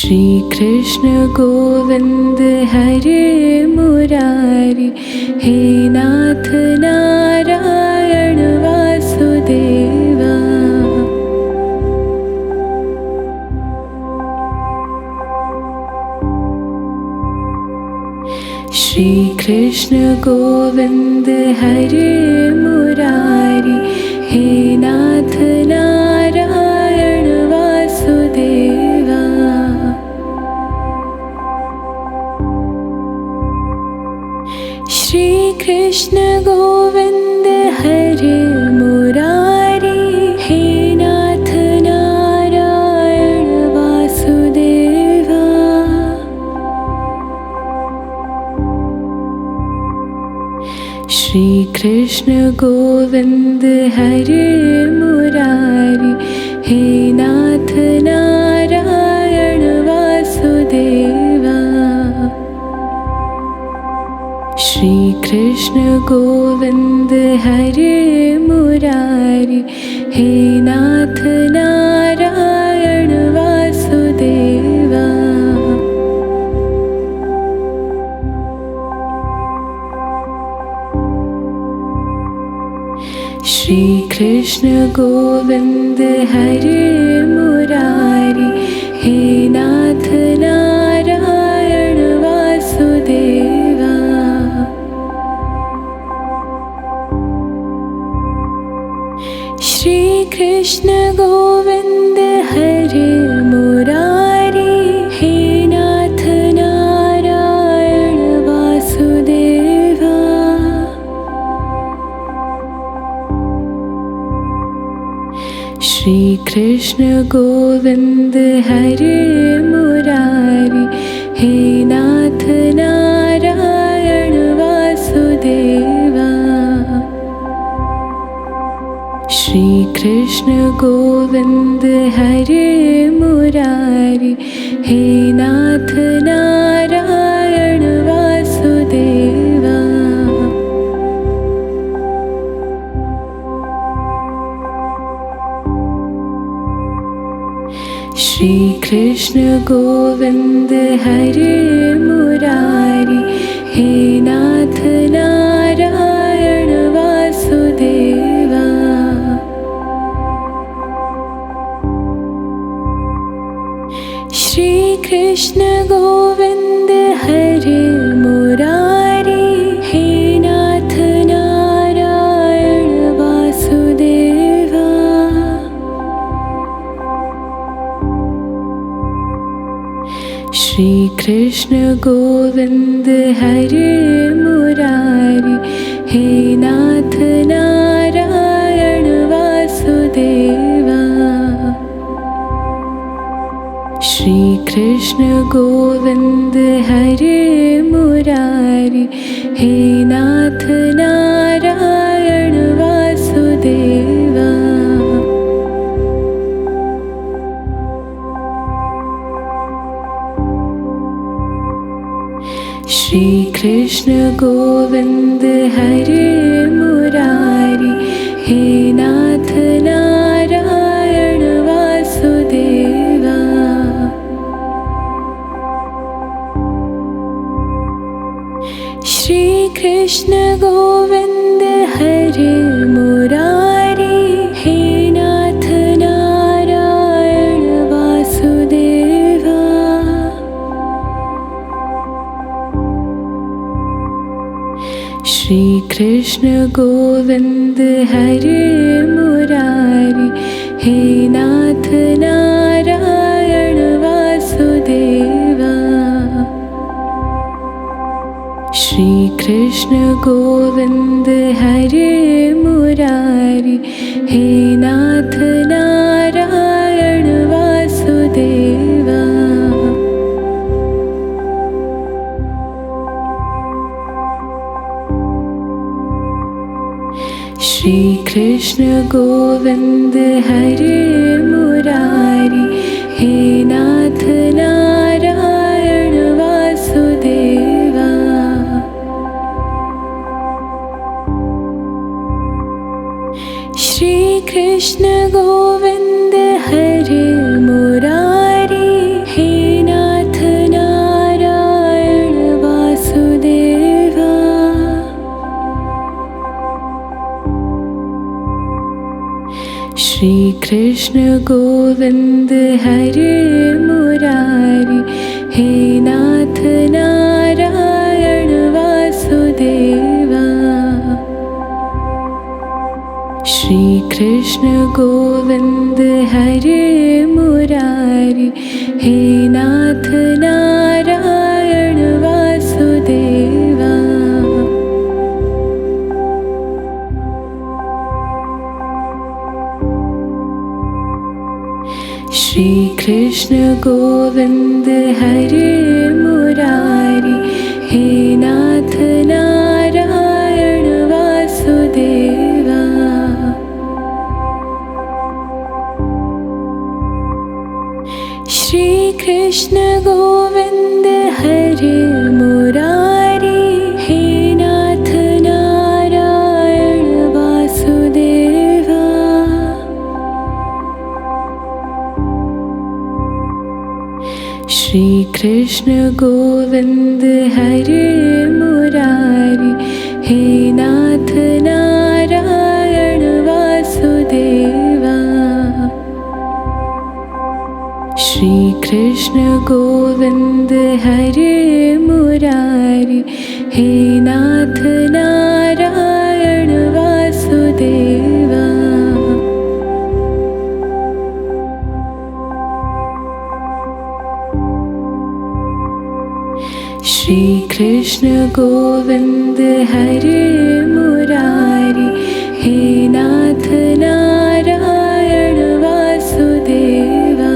Shri Krishna Govind हरे Murari, हे नाथ Narayan Vasudeva. Shri Krishna Govind हरे Murari, हे नाथ Narayan Vasudeva. Shri Krishna Govind हरे Murari, हे नाथ Narayan Vasudeva. Shri Krishna Govind हरे Murari, हे नाथ Narayan Vasudeva. Shri Krishna Govind हरे Murari, हे नाथ Narayan Vasudeva. Shri Krishna Govind हरे Murari, हे नाथ Narayan Vasudeva. Shri Krishna Govind हरे Murari, हे नाथ Narayan Vasudeva. Shri Krishna Govind हरे Murari, हे नाथ Narayan Vasudeva. Shri Krishna Govind हरे Murari, हे नाथ Narayan Vasudeva. Shri Krishna Govind हरे Murari, हे नाथ Narayan Vasudeva. Shri Krishna Govind हरे Murari, हे नाथ Narayan Vasudeva. Shri Krishna Govind हरे Murari, हे नाथ Narayan Vasudeva. Shri Krishna Govind हरे Murari, हे नाथ Narayan Vasudeva. Shri Krishna Govind हरे Murari, हे नाथ Narayan Vasudeva. Shri Krishna Govind हरे Murari, हे नाथ Narayan Vasudeva. Shri Krishna Govind हरे Murari, हे नाथ Narayan Vasudeva. Shri Krishna Govind हरे Murari, हे नाथ Narayan Vasudeva. Shri Krishna Govind हरे Murari, हे नाथ Narayan Vasudeva. Shri Krishna Govind हरे Murari, हे नाथ Shri Krishna Govind हरे Murari, हे नाथ Narayan Vasudeva. Shri Krishna Govind हरे Murari, हे नाथ Narayan Vasudeva. Shri Krishna Govind हरे Murari, हे नाथ Narayan Vasudeva. Shri Krishna Govind हरे Murari, हे नाथ Narayan Vasudeva. Shri Krishna Govind हरे Murari, हे नाथ Narayan Vasudeva. Shri Krishna Govind हरे Murari, हे नाथ Narayan Vasudeva. Shri Krishna Govind हरे Murari, हे नाथ Narayan Vasudeva.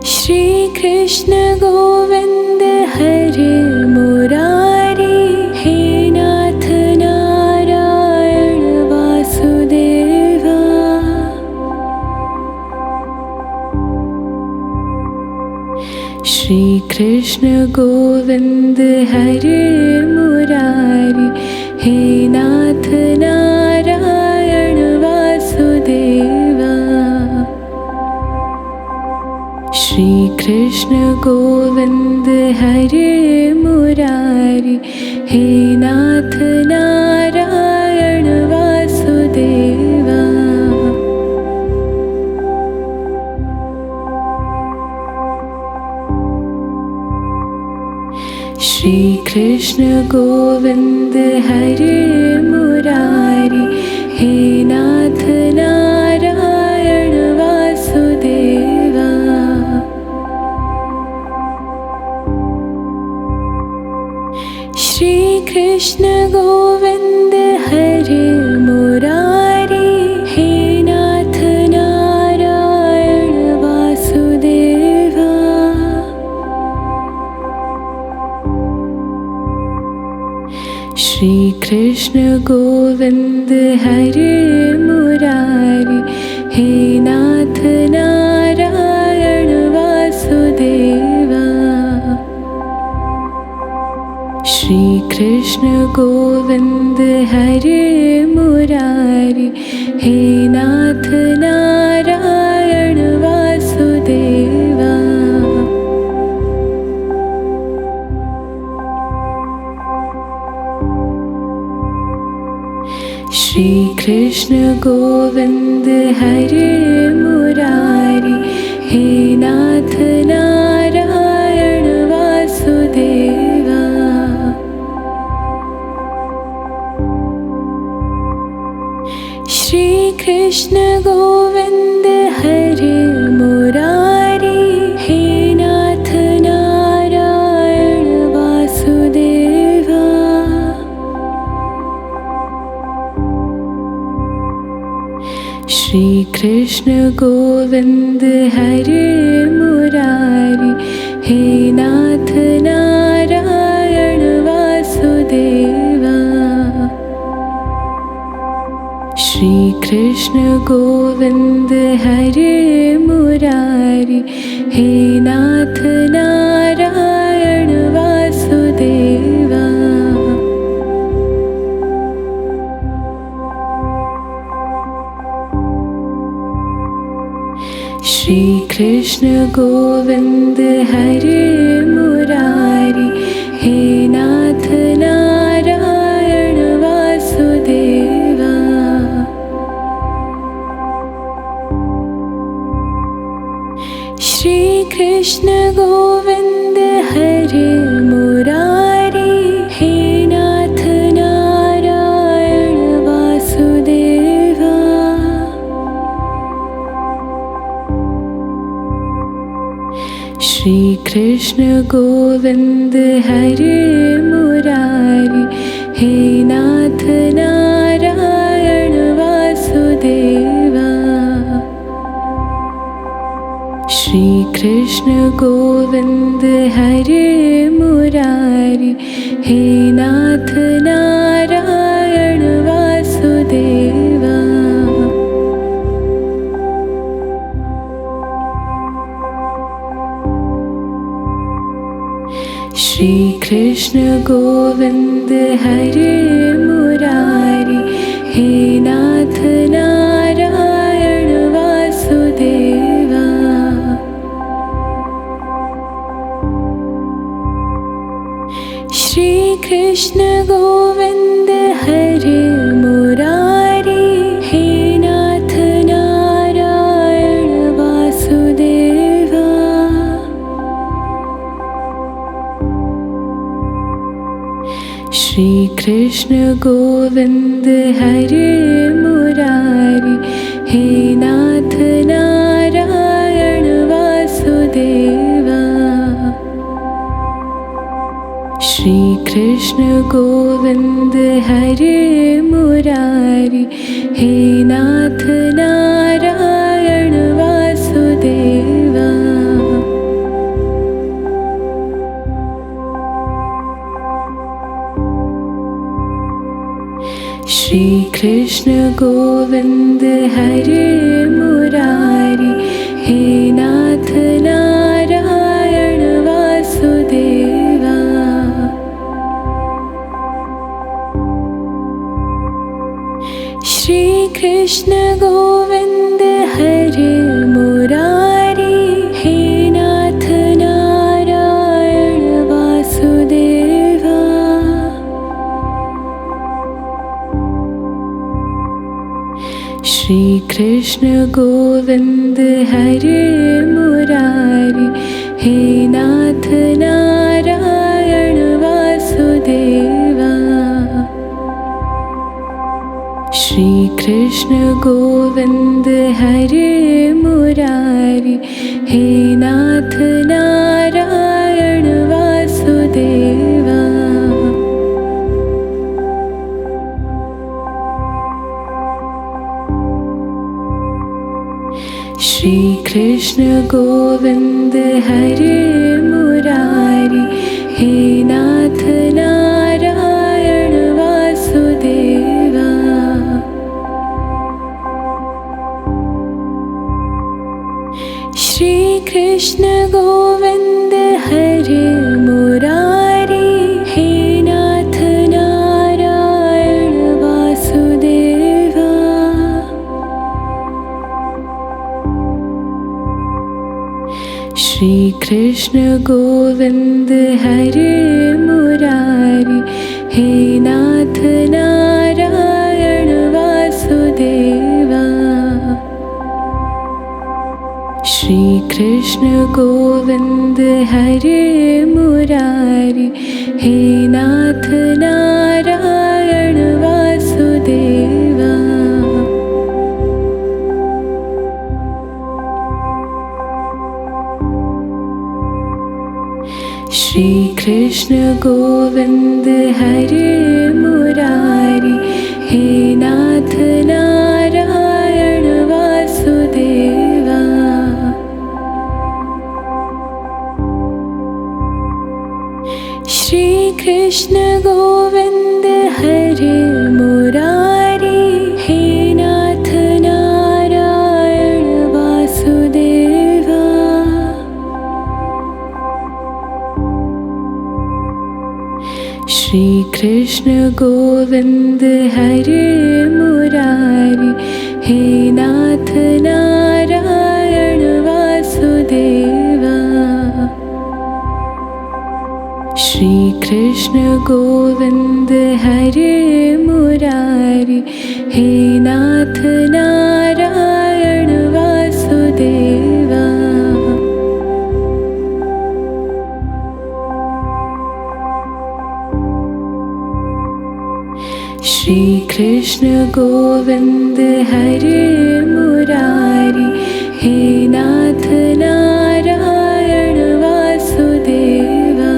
Shri Krishna Govind हरे Murari, हे नाथ Narayan Vasudeva. Shri Krishna Govind हरे Murari, हे नाथ Narayan Vasudeva. Shri Krishna Govind हरे Murari, हे नाथ Narayan Vasudeva. Shri Krishna Govind हरे Murari, हे नाथ Narayan Vasudeva. Shri Krishna Govind हरे Murari, हे नाथ Narayan Vasudeva. Shri Krishna Govind हरे Murari, हे नाथ Narayan Vasudeva. Shri Krishna Govind हरे Murari, हे नाथ Narayan Vasudeva. Shri Krishna Govind हरे Murari, हे नाथ Narayan Vasudeva. Shri Krishna Govind हरे Murari, हे नाथ Narayan Vasudeva. Shri Krishna Govind हरे Murari, हे नाथ Narayan Vasudeva. Shri Krishna Govind हरे Murari, हे नाथ Narayan Vasudeva. Shri Krishna Govind हरे Murari, हे नाथ Narayan Vasudeva. Govind हरे Murari, हे नाथ Narayan Vasudeva. Shri Krishna Govind हरे Murari, हे नाथ Narayan Vasudeva. Shri Krishna Govind हरे Murari, हे नाथ Narayan Vasudeva. Shri Krishna Govind हरे Murari, हे नाथ Narayan Vasudeva. Shri Krishna Govind हरे Murari, हे नाथ Narayan Vasudeva. Shri Krishna Govind हरे Murari, हे नाथ Narayan Vasudeva. Shri Krishna Govind हरे Murari, हे नाथ Narayan Vasudeva. Shri Krishna Govind हरे Murari, हे नाथ Narayan Vasudeva. Shri Krishna Govind हरे Murari, हे नाथ Narayan Vasudeva. Shri Krishna Govind हरे Murari, हे नाथ Narayan Vasudeva. Shri Krishna Govind हरे Murari, हे नाथ Narayan Vasudeva. Shri Krishna Govind हरे Murari, हे नाथ Narayan Vasudeva. Shri Krishna Govind हरे Murari, हे नाथ Narayan Vasudeva. Shri Krishna Govind हरे Murari, हे नाथ Narayan Vasudeva. Shri Krishna Govind हरे Murari, हे नाथ Narayan Vasudeva. Shri Krishna Govind हरे Murari, हे नाथ Narayan Vasudeva. Shri Krishna Govind हरे Murari, हे नाथ Narayan Vasudeva. Shri Krishna Govind हरे Murari, हे नाथ Narayan Vasudeva. Shri Krishna Govind हरे Murari, हे नाथ Narayan Vasudeva. Shri Krishna Govind हरे Murari, हे नाथ Narayan Vasudeva.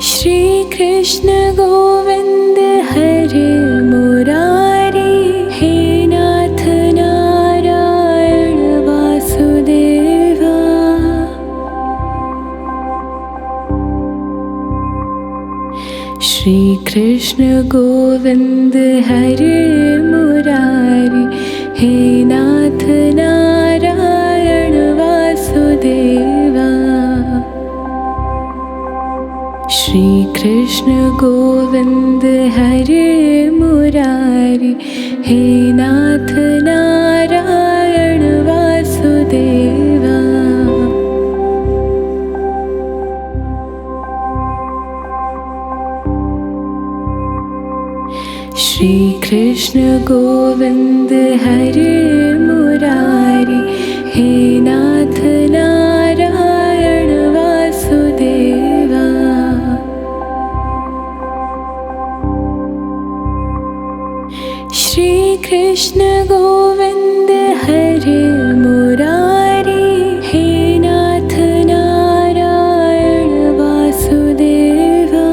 Shri Krishna Govind हरे Murari, हे नाथ Narayan Vasudeva. Shri Krishna Govind हरे Murari, हे नाथ Narayan Vasudeva. Shri Krishna Govind हरे Murari, हे नाथ Narayan Vasudeva. Shri Krishna Govind हरे Murari, हे नाथ Narayan Vasudeva. Shri Krishna Govind हरे Murari, हे नाथ Narayan Vasudeva.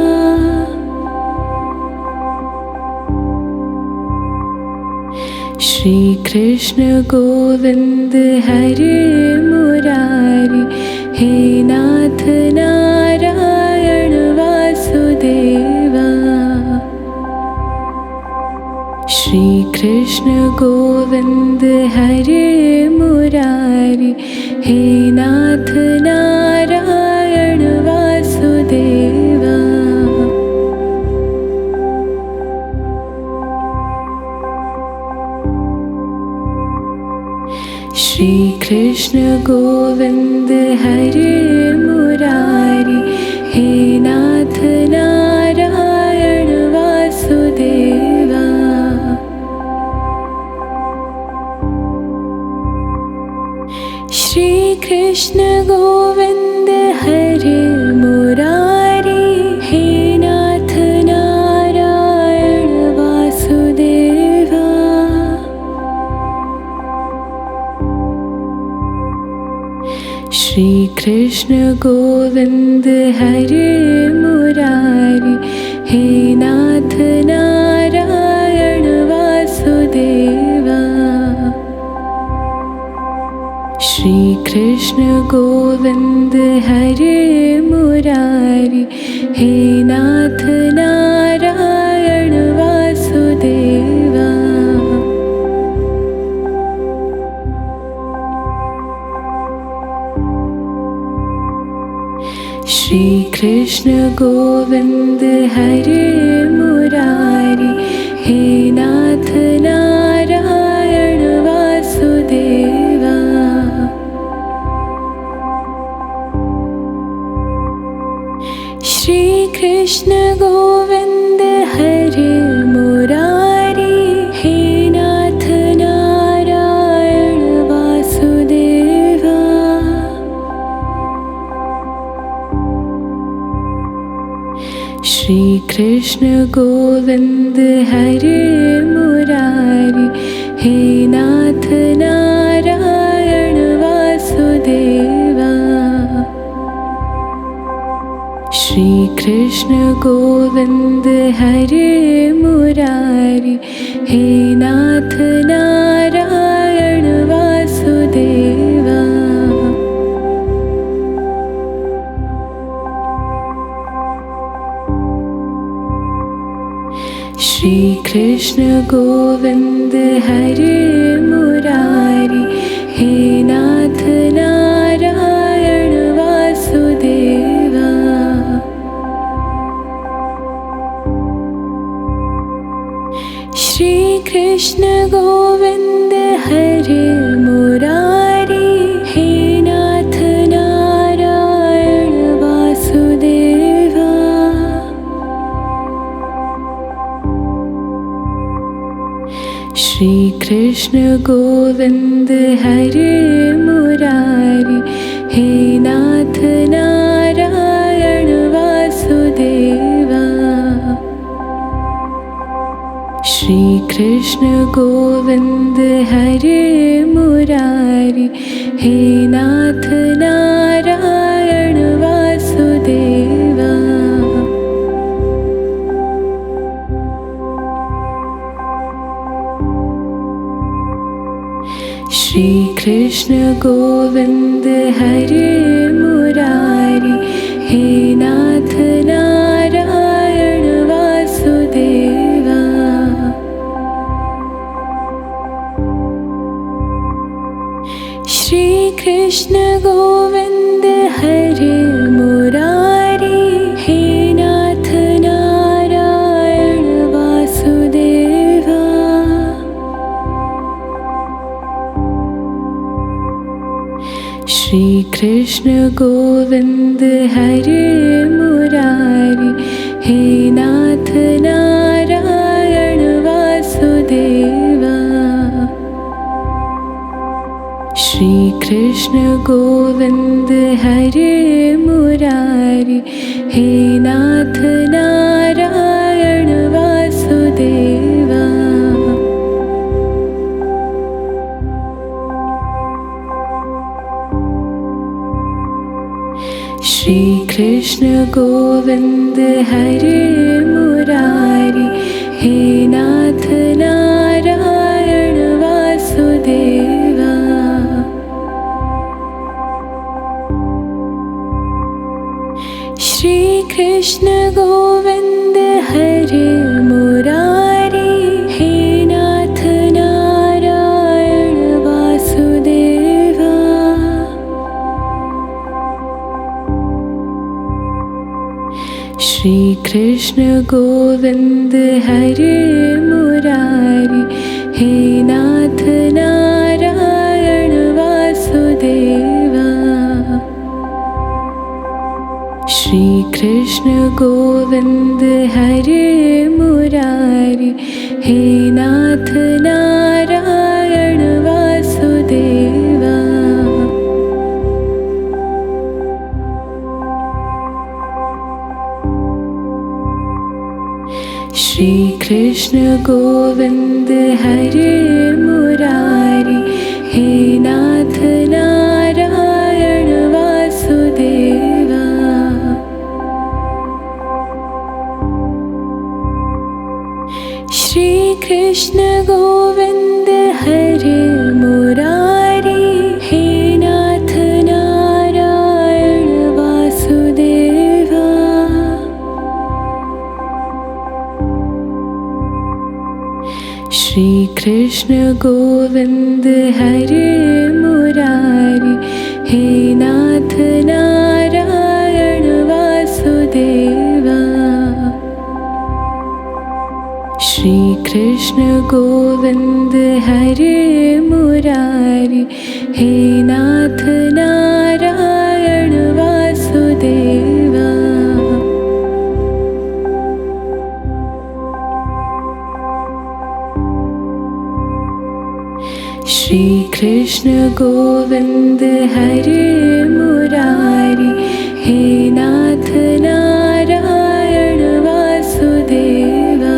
Shri Krishna Govind हरे Murari, हे नाथ Narayan Vasudeva. Shri Krishna Govind हरे Murari, हे नाथ Narayan Vasudeva. Shri Krishna Govind हरे Murari, हे नाथ Narayan Vasudeva. Shri Krishna Govind हरे Murari, हे नाथ Narayan Vasudeva. Shri Krishna Govind हरे Murari, हे नाथ Narayan Vasudeva. Shri Krishna Govind हरे Murari, हे नाथ Narayan Vasudeva. Shri Krishna Govind हरे Murari, हे नाथ Narayan Vasudeva. Shri Krishna Govind हरे Murari, हे नाथ Narayan Vasudeva. Shri Krishna Govind हरे Murari, हे नाथ Narayan Vasudeva. Shri Krishna Govind हरे Murari, हे नाथ Narayan Vasudeva. Shri Krishna Govind हरे Murari, हे नाथ Narayan Vasudeva. Shri Krishna Govind हरे Murari, हे नाथ Narayan Vasudeva. Shri Krishna Govind हरे Murari, हे नाथ Narayan Krishna Govind हरे Murari, हे नाथ Narayan Vasudeva. Shri Krishna Govind हरे Murari, हे नाथ Narayan Vasudeva. Shri Krishna Govind हरे Murari, हे नाथ Narayan Vasudeva. Shri Krishna Govind हरे Murari, हे नाथ Narayan Vasudeva. Shri Krishna Govind हरे Murari, हे नाथ Narayan Vasudeva. Shri Krishna Govind हरे Murari, हे नाथ Narayan Vasudeva. Shri Krishna Govind हरे Murari, हे नाथ Narayan Vasudeva. Shri Krishna Govind हरे Murari, हे नाथ Narayan Vasudeva. Shri Krishna Govind हरे Murari, हे नाथ Narayan Vasudeva. Shri Krishna Govind हरे Murari, हे नाथ Narayan Vasudeva. Shri Krishna Govind हरे Murari, हे नाथ Narayan Vasudeva. Shri Krishna Govind हरे Murari, हे नाथ Narayan Vasudeva. Shri Krishna Govind हरे Murari, हे नाथ Narayan Vasudeva. Shri Krishna Govind हरे Murari, हे नाथ Narayan Vasudeva.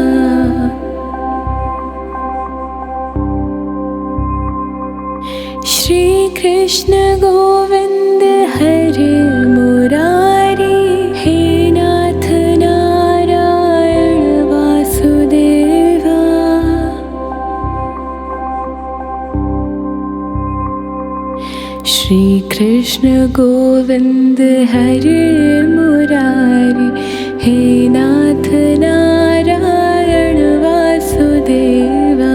Shri Krishna Govind हरे Murari, हे नाथ Narayan Vasudeva. Shri Krishna Govind हरे Murari, हे नाथ Narayan Vasudeva.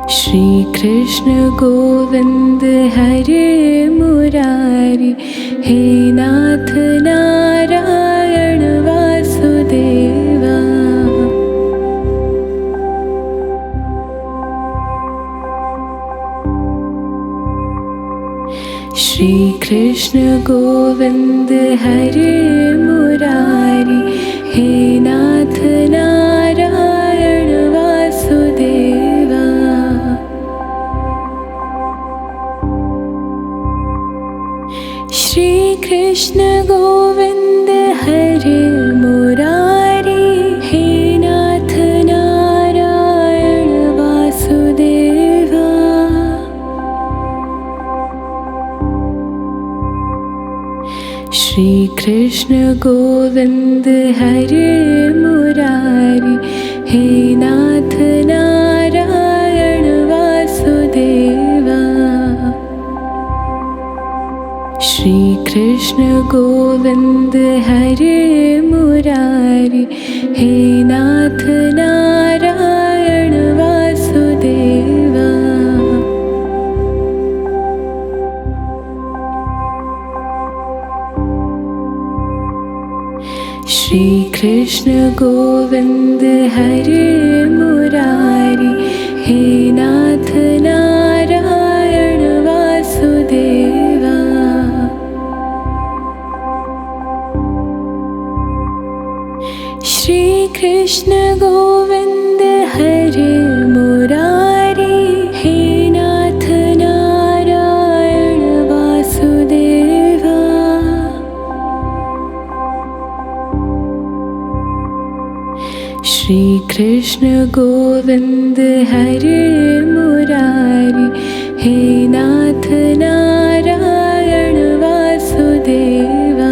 Shri Krishna Govind हरे Murari, हे नाथ Narayan Vasudeva. Shri Krishna Govind हरे Murari, हे नाथ Narayan Vasudeva. Shri Krishna Govind हरे Murari, हे नाथ Shri Krishna Govind हरे Murari, हे नाथ Narayan Vasudeva. Shri Krishna Govind हरे Murari, हे नाथ Narayan Vasudeva. Shri Krishna Govind हरे Murari, हे नाथ Narayan Vasudeva. Shri Krishna Govind हरे Murari, हे नाथ Narayan Vasudeva. Shri Krishna Govind हरे Murari, हे नाथ Narayan Vasudeva.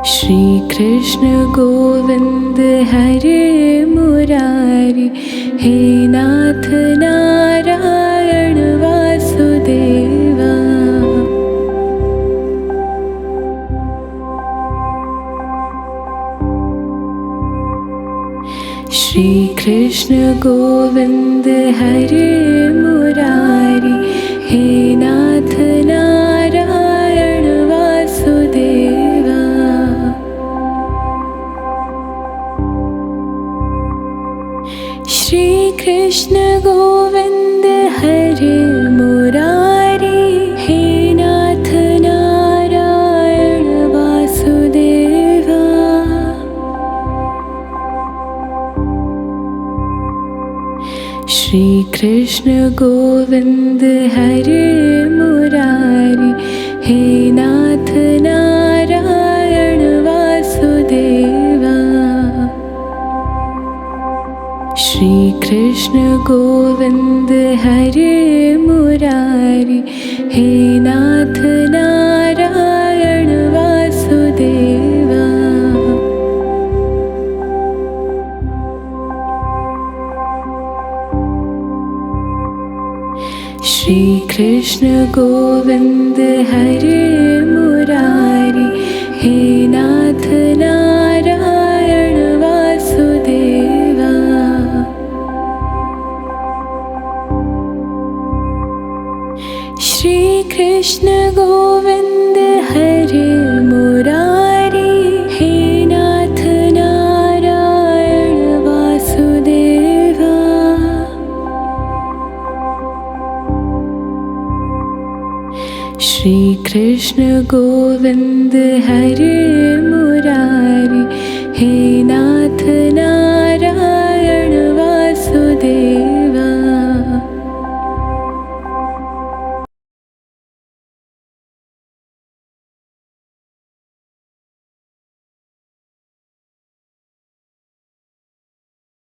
Shri Krishna Govind हरे Murari, हे नाथ Narayan Vasudeva. Shri Krishna Govind हरे Murari, हे नाथ Narayan Vasudeva. Shri Krishna Govind हरे Murari, हे नाथ Narayan Vasudeva. Shri Krishna Govind हरे Murari, हे नाथ Narayan Vasudeva. Shri Krishna Govind हरे Murari, हे नाथ Narayan Vasudeva. Shri Krishna Govind हरे Murari, हे नाथ Narayan Vasudeva. Shri Krishna Govind हरे Murari, हे नाथ Narayan Vasudeva. Shri Krishna Govind हरे Murari, हे नाथ Narayan